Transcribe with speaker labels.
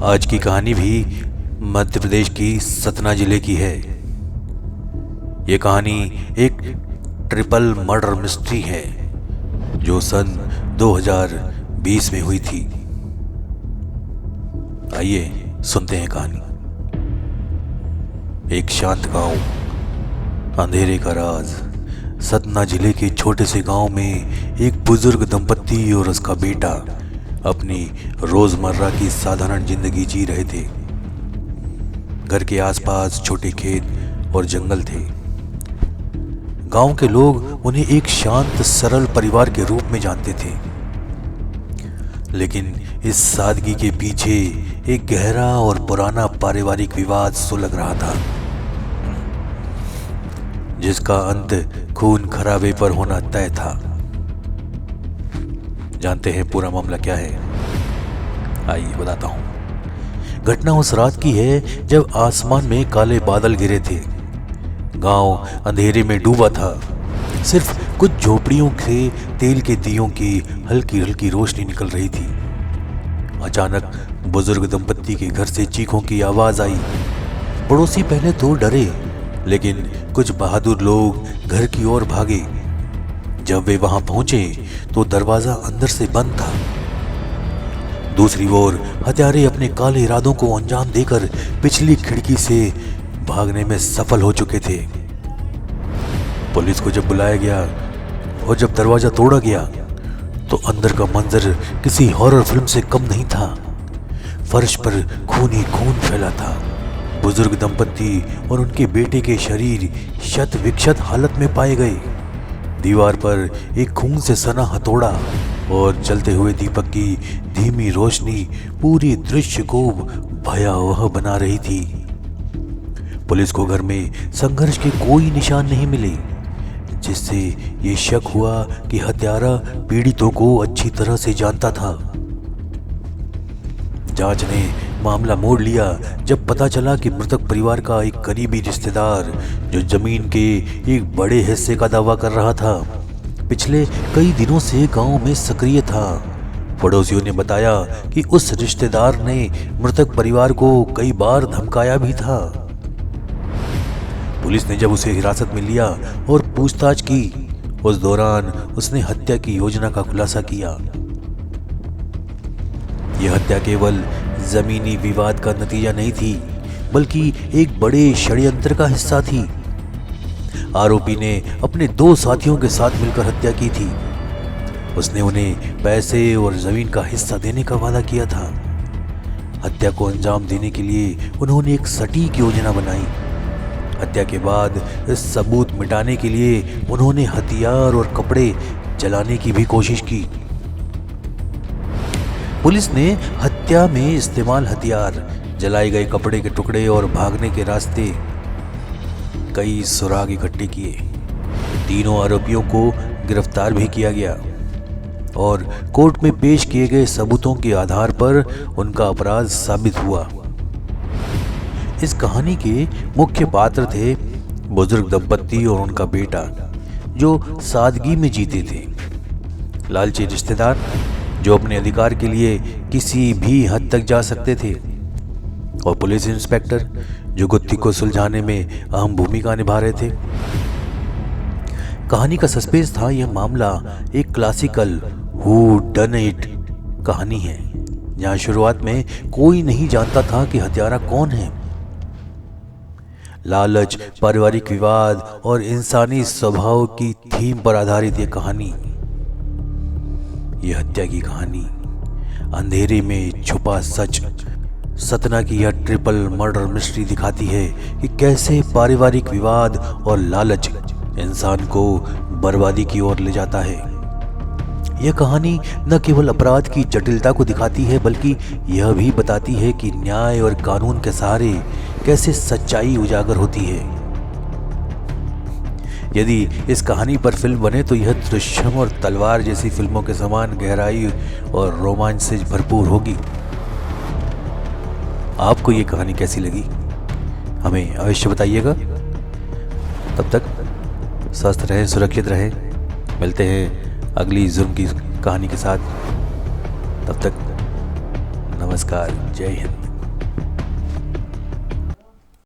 Speaker 1: आज की कहानी भी मध्य प्रदेश की सतना जिले की है। ये कहानी एक ट्रिपल मर्डर मिस्ट्री है जो सन 2020 में हुई थी। आइए सुनते हैं कहानी। एक शांत गांव, अंधेरे का राज। सतना जिले के छोटे से गांव में एक बुजुर्ग दंपत्ति और उसका बेटा अपनी रोजमर्रा की साधारण जिंदगी जी रहे थे। घर के आसपास छोटे खेत और जंगल थे। गांव के लोग उन्हें एक शांत सरल परिवार के रूप में जानते थे, लेकिन इस सादगी के पीछे एक गहरा और पुराना पारिवारिक विवाद सुलग रहा था, जिसका अंत खून खराबे पर होना तय था। जानते हैं पूरा मामला क्या है? आइए बताता हूं। घटना उस रात की है जब आसमान में काले बादल घिरे थे। गांव अंधेरे में डूबा था। सिर्फ कुछ झोपड़ियों से तेल के दियों की हल्की हल्की रोशनी निकल रही थी। अचानक बुजुर्ग दंपत्ति के घर से चीखों की आवाज आई। पड़ोसी पहले तो डरे, लेकिन कुछ बहादुर लोग घर की ओर भागे। जब वे वहां पहुंचे तो दरवाजा अंदर से बंद था। दूसरी ओर हत्यारे अपने काले इरादों को अंजाम देकर पिछली खिड़की से भागने में सफल हो चुके थे। पुलिस को जब बुलाया गया और जब दरवाजा तोड़ा गया तो अंदर का मंजर किसी हॉरर फिल्म से कम नहीं था। फर्श पर खून ही खून फैला था। बुजुर्ग दंपत्ति और उनके बेटे के शरीर शत विक्षत हालत में पाए गए। दीवार पर एक खून से सना हथौड़ा और जलते हुए दीपक की धीमी रोशनी पूरी दृश्य को भयावह बना रही थी। पुलिस को घर में संघर्ष के कोई निशान नहीं मिले, जिससे ये शक हुआ कि हत्यारा पीड़ितों को अच्छी तरह से जानता था। जांच ने मामला मोड़ लिया जब पता चला कि मृतक परिवार का एक करीबी रिश्तेदार, जो जमीन के एक बड़े हिस्से का दावा कर रहा था, पिछले कई दिनों से गांव में सक्रिय था। पड़ोसियों ने बताया कि उस रिश्तेदार ने मृतक परिवार को कई बार धमकाया भी था। पुलिस ने जब उसे हिरासत में लिया और पूछताछ की, उस दौरान उसने हत्या की योजना का खुलासा किया। यह हत्या केवल जमीनी विवाद का नतीजा नहीं थी, बल्कि एक बड़े षड्यंत्र का हिस्सा थी। आरोपी ने अपने 2 साथियों के साथ मिलकर हत्या की थी। उसने उन्हें पैसे और जमीन का हिस्सा देने का वादा किया था। हत्या को अंजाम देने के लिए उन्होंने एक सटीक योजना बनाई। हत्या के बाद इस सबूत मिटाने के लिए उन्होंने हथियार और कपड़े जलाने की भी कोशिश की। पुलिस ने हत्या में इस्तेमाल हथियार, जलाए गए कपड़े के टुकड़े और भागने के रास्ते कई सुराग इकट्ठे किए। तीनों आरोपियों को गिरफ्तार भी किया गया और कोर्ट में पेश किए गए सबूतों के आधार पर उनका अपराध साबित हुआ। इस कहानी के मुख्य पात्र थे बुजुर्ग दंपत्ति और उनका बेटा, जो सादगी में जीते थे। लालची रिश्तेदार, जो अपने अधिकार के लिए किसी भी हद तक जा सकते थे, और पुलिस इंस्पेक्टर, जो गुत्थी को सुलझाने में अहम भूमिका निभा रहे थे। कहानी का सस्पेंस था। यह मामला एक क्लासिकल हू डन इट कहानी है, जहां शुरुआत में कोई नहीं जानता था कि हत्यारा कौन है। लालच, पारिवारिक विवाद और इंसानी स्वभाव की थीम पर आधारित यह कहानी, यह हत्या की कहानी, अंधेरे में छुपा सच। सतना की यह ट्रिपल मर्डर मिस्ट्री दिखाती है कि कैसे पारिवारिक विवाद और लालच इंसान को बर्बादी की ओर ले जाता है। यह कहानी न केवल अपराध की जटिलता को दिखाती है, बल्कि यह भी बताती है कि न्याय और कानून के सहारे कैसे सच्चाई उजागर होती है। यदि इस कहानी पर फिल्म बने तो यह दृश्यम और तलवार जैसी फिल्मों के समान गहराई और रोमांच से भरपूर होगी। आपको ये कहानी कैसी लगी हमें अवश्य बताइएगा। तब तक स्वस्थ रहें, सुरक्षित रहें। मिलते हैं अगली जुर्म की कहानी के साथ। तब तक नमस्कार, जय हिंद।